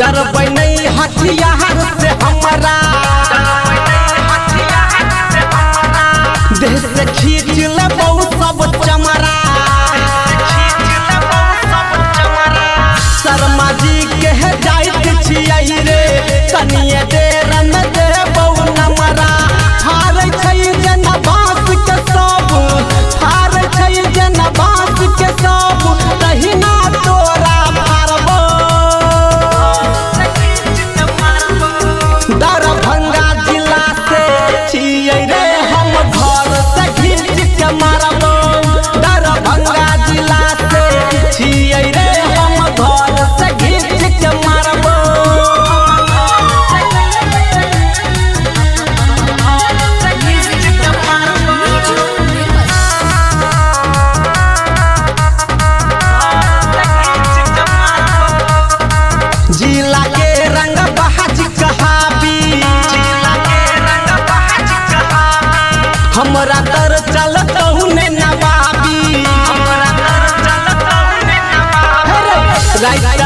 डरबै नहीं हथियार से हमारा देह से खींच लेबौ सब चमड़ा शर्मा जी के जाइत छियै रे तनिए देर में देबौ नमरा हारै छै जेना बाँस के सब हारै छै जेना बाँस के सब तहिना तोरा मारबौ दरभंगा जिला से छियै रे हम घर से खींच के मारबौ दरभंगा जिला से छियै रे हम घर से खींच के मारबौ जिला के रंग बहाज कहाबी हमरा तर चलतौ ने नवाबी राइट